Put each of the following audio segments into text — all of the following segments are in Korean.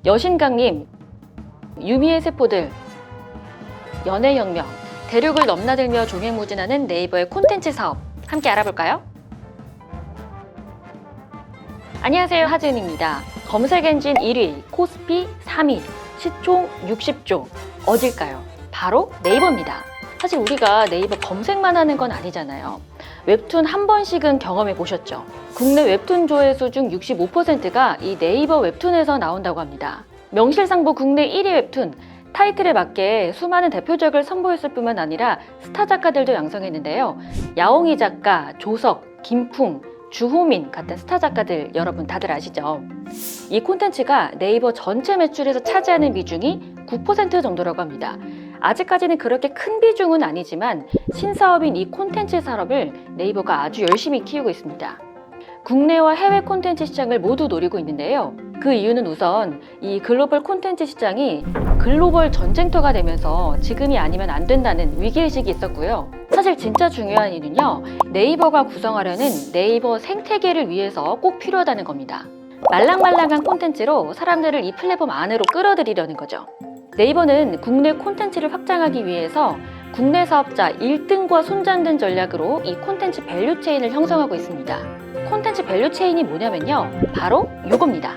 여신강님, 유미의 세포들, 연애혁명, 대륙을 넘나들며 종횡무진하는 네이버의 콘텐츠 사업 함께 알아볼까요? 안녕하세요, 하지은입니다. 검색 엔진 1위, 코스피 3위, 시총 60조. 어딜까요? 바로 네이버입니다. 사실 우리가 네이버 검색만 하는 건 아니잖아요. 웹툰 한 번씩은 경험해 보셨죠? 국내 웹툰 조회수 중 65%가 이 네이버 웹툰에서 나온다고 합니다. 명실상부 국내 1위 웹툰, 타이틀에 맞게 수많은 대표작을 선보였을 뿐만 아니라 스타 작가들도 양성했는데요. 야옹이 작가, 조석, 김풍, 주호민 같은 스타 작가들 여러분 다들 아시죠? 이 콘텐츠가 네이버 전체 매출에서 차지하는 비중이 9% 정도라고 합니다. 아직까지는 그렇게 큰 비중은 아니지만 신사업인 이 콘텐츠 산업을 네이버가 아주 열심히 키우고 있습니다. 국내와 해외 콘텐츠 시장을 모두 노리고 있는데요. 그 이유는 우선 이 글로벌 콘텐츠 시장이 글로벌 전쟁터가 되면서 지금이 아니면 안 된다는 위기의식이 있었고요. 사실 진짜 중요한 이유는요. 네이버가 구성하려는 네이버 생태계를 위해서 꼭 필요하다는 겁니다. 말랑말랑한 콘텐츠로 사람들을 이 플랫폼 안으로 끌어들이려는 거죠. 네이버는 국내 콘텐츠를 확장하기 위해서 국내 사업자 1등과 손잡는 전략으로 이 콘텐츠 밸류 체인을 형성하고 있습니다. 콘텐츠 밸류 체인이 뭐냐면요. 바로 이겁니다.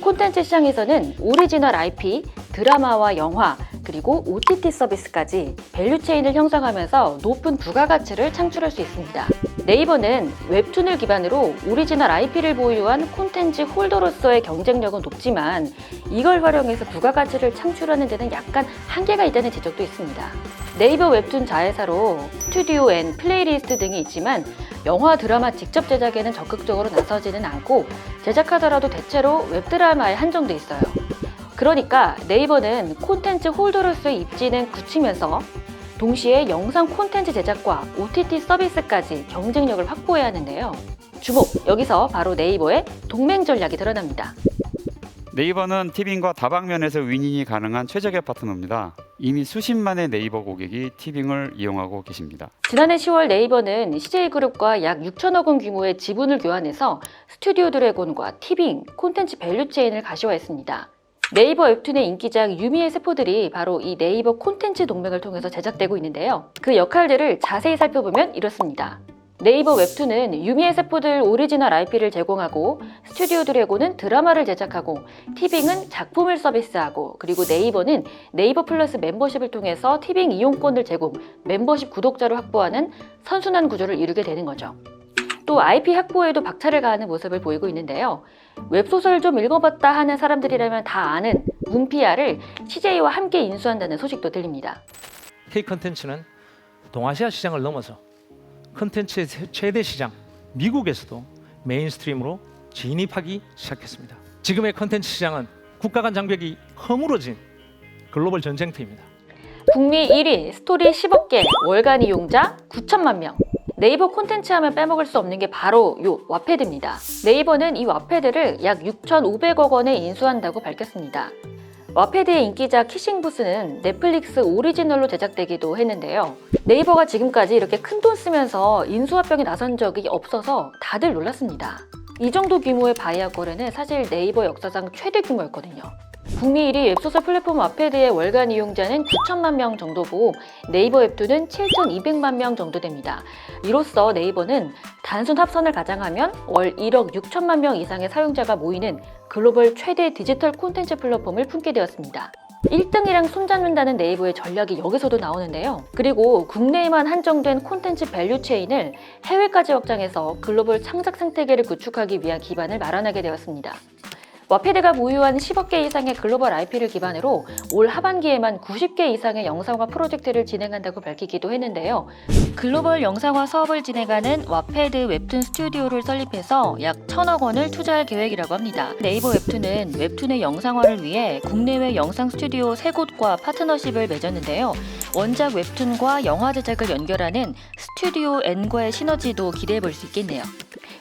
콘텐츠 시장에서는 오리지널 IP, 드라마와 영화, 그리고 OTT 서비스까지 밸류 체인을 형성하면서 높은 부가가치를 창출할 수 있습니다. 네이버는 웹툰을 기반으로 오리지널 IP를 보유한 콘텐츠 홀더로서의 경쟁력은 높지만 이걸 활용해서 부가가치를 창출하는 데는 약간 한계가 있다는 지적도 있습니다. 네이버 웹툰 자회사로 스튜디오 앤 플레이리스트 등이 있지만 영화, 드라마 직접 제작에는 적극적으로 나서지는 않고 제작하더라도 대체로 웹드라마에 한정돼 있어요. 그러니까 네이버는 콘텐츠 홀더로서의 입지는 굳히면서 동시에 영상 콘텐츠 제작과 OTT 서비스까지 경쟁력을 확보해야 하는데요. 주목! 여기서 바로 네이버의 동맹 전략이 드러납니다. 네이버는 티빙과 다방면에서 윈윈이 가능한 최적의 파트너입니다. 이미 수십만의 네이버 고객이 티빙을 이용하고 계십니다. 지난해 10월 네이버는 CJ그룹과 약 6천억 원 규모의 지분을 교환해서 스튜디오 드래곤과 티빙, 콘텐츠 밸류 체인을 가시화했습니다. 네이버 웹툰의 인기작 유미의 세포들이 바로 이 네이버 콘텐츠 동맹을 통해서 제작되고 있는데요. 그 역할들을 자세히 살펴보면 이렇습니다. 네이버 웹툰은 유미의 세포들 오리지널 IP를 제공하고 스튜디오 드래곤은 드라마를 제작하고 티빙은 작품을 서비스하고 그리고 네이버는 네이버 플러스 멤버십을 통해서 티빙 이용권을 제공, 멤버십 구독자를 확보하는 선순환 구조를 이루게 되는 거죠. 또 IP 확보에도 박차를 가하는 모습을 보이고 있는데요. 웹소설 좀 읽어봤다 하는 사람들이라면 다 아는 문피아를 CJ와 함께 인수한다는 소식도 들립니다. K-컨텐츠는 동아시아 시장을 넘어서 컨텐츠의 최대 시장 미국에서도 메인스트림으로 진입하기 시작했습니다. 지금의 컨텐츠 시장은 국가 간 장벽이 허물어진 글로벌 전쟁터입니다. 북미 1위 스토리 10억 개 월간 이용자 9천만 명. 네이버 콘텐츠 하면 빼먹을 수 없는 게 바로 요 왓패드입니다. 네이버는 이 왓패드를 약 6,500억 원에 인수한다고 밝혔습니다. 왓패드의 인기작 키싱부스는 넷플릭스 오리지널로 제작되기도 했는데요. 네이버가 지금까지 이렇게 큰돈 쓰면서 인수합병에 나선 적이 없어서 다들 놀랐습니다. 이 정도 규모의 바이아 거래는 사실 네이버 역사상 최대 규모였거든요. 북미 1위 웹소설 플랫폼 왓패드의 월간 이용자는 9천만 명 정도고 네이버 웹툰은 7,200만 명 정도 됩니다. 이로써 네이버는 단순 합선을 가장하면 월 1억 6천만 명 이상의 사용자가 모이는 글로벌 최대 디지털 콘텐츠 플랫폼을 품게 되었습니다. 1등이랑 손잡는다는 네이버의 전략이 여기서도 나오는데요. 그리고 국내에만 한정된 콘텐츠 밸류 체인을 해외까지 확장해서 글로벌 창작 생태계를 구축하기 위한 기반을 마련하게 되었습니다. 왓패드가 보유한 10억 개 이상의 글로벌 IP를 기반으로 올 하반기에만 90개 이상의 영상화 프로젝트를 진행한다고 밝히기도 했는데요. 글로벌 영상화 사업을 진행하는 왓패드 웹툰 스튜디오를 설립해서 약 1,000억 원을 투자할 계획이라고 합니다. 네이버 웹툰은 웹툰의 영상화를 위해 국내외 영상 스튜디오 3곳과 파트너십을 맺었는데요. 원작 웹툰과 영화 제작을 연결하는 스튜디오 N과의 시너지도 기대해 볼 수 있겠네요.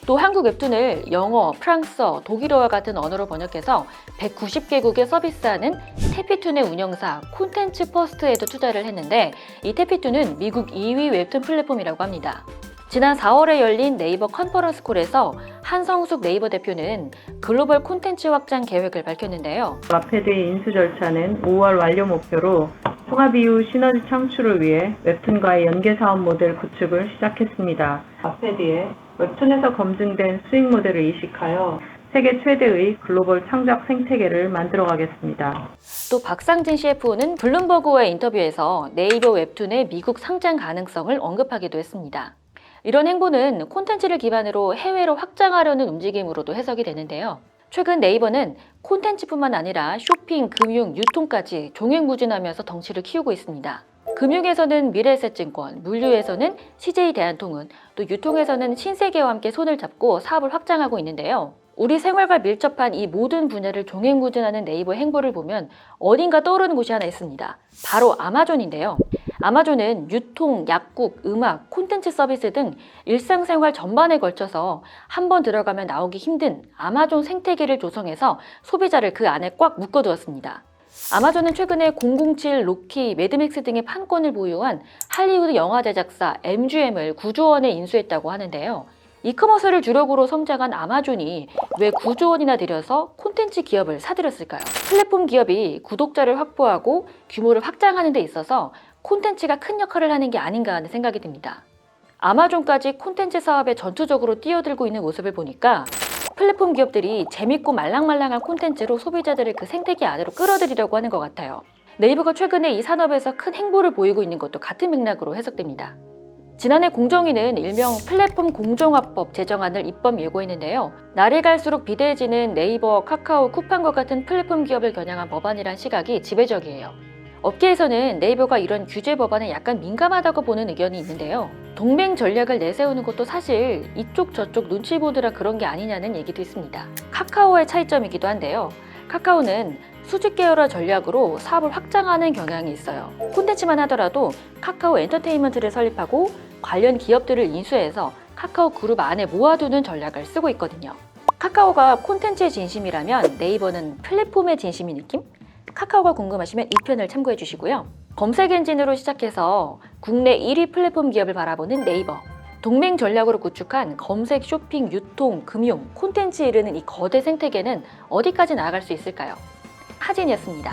또 한국 웹툰을 영어, 프랑스어, 독일어와 같은 언어로 번역해서 190개국에 서비스하는 태피툰의 운영사 콘텐츠 퍼스트에도 투자를 했는데 이 태피툰은 미국 2위 웹툰 플랫폼이라고 합니다. 지난 4월에 열린 네이버 컨퍼런스 콜에서 한성숙 네이버 대표는 글로벌 콘텐츠 확장 계획을 밝혔는데요. 와패드의 인수 절차는 5월 완료 목표로 통합 이후 시너지 창출을 위해 웹툰과의 연계 사업 모델 구축을 시작했습니다. 와패드에 웹툰에서 검증된 수익 모델을 이식하여 세계 최대의 글로벌 창작 생태계를 만들어가겠습니다. 또 박상진 CFO는 블룸버그와의 인터뷰에서 네이버 웹툰의 미국 상장 가능성을 언급하기도 했습니다. 이런 행보는 콘텐츠를 기반으로 해외로 확장하려는 움직임으로도 해석이 되는데요. 최근 네이버는 콘텐츠뿐만 아니라 쇼핑, 금융, 유통까지 종횡무진하면서 덩치를 키우고 있습니다. 금융에서는 미래에셋증권, 물류에서는 CJ대한통운, 또 유통에서는 신세계와 함께 손을 잡고 사업을 확장하고 있는데요. 우리 생활과 밀접한 이 모든 분야를 종횡무진하는 네이버의 행보를 보면 어딘가 떠오르는 곳이 하나 있습니다. 바로 아마존인데요. 아마존은 유통, 약국, 음악, 콘텐츠 서비스 등 일상생활 전반에 걸쳐서 한번 들어가면 나오기 힘든 아마존 생태계를 조성해서 소비자를 그 안에 꽉 묶어두었습니다. 아마존은 최근에 007, 로키, 매드맥스 등의 판권을 보유한 할리우드 영화 제작사 MGM을 9조 원에 인수했다고 하는데요. 이커머스를 주력으로 성장한 아마존이 왜 9조 원이나 들여서 콘텐츠 기업을 사들였을까요? 플랫폼 기업이 구독자를 확보하고 규모를 확장하는 데 있어서 콘텐츠가 큰 역할을 하는 게 아닌가 하는 생각이 듭니다. 아마존까지 콘텐츠 사업에 전투적으로 뛰어들고 있는 모습을 보니까 플랫폼 기업들이 재밌고 말랑말랑한 콘텐츠로 소비자들을 그 생태계 안으로 끌어들이려고 하는 것 같아요. 네이버가 최근에 이 산업에서 큰 행보를 보이고 있는 것도 같은 맥락으로 해석됩니다. 지난해 공정위는 일명 플랫폼 공정화법 제정안을 입법 예고했는데요. 날이 갈수록 비대해지는 네이버, 카카오, 쿠팡과 같은 플랫폼 기업을 겨냥한 법안이란 시각이 지배적이에요. 업계에서는 네이버가 이런 규제 법안에 약간 민감하다고 보는 의견이 있는데요. 동맹 전략을 내세우는 것도 사실 이쪽 저쪽 눈치 보느라 그런 게 아니냐는 얘기도 있습니다. 카카오의 차이점이기도 한데요. 카카오는 수직 계열화 전략으로 사업을 확장하는 경향이 있어요. 콘텐츠만 하더라도 카카오 엔터테인먼트를 설립하고 관련 기업들을 인수해서 카카오 그룹 안에 모아두는 전략을 쓰고 있거든요. 카카오가 콘텐츠의 진심이라면 네이버는 플랫폼의 진심인 느낌? 카카오가 궁금하시면 이 편을 참고해 주시고요. 검색 엔진으로 시작해서 국내 1위 플랫폼 기업을 바라보는 네이버. 동맹 전략으로 구축한 검색, 쇼핑, 유통, 금융, 콘텐츠에 이르는 이 거대 생태계는 어디까지 나아갈 수 있을까요? 하진이었습니다.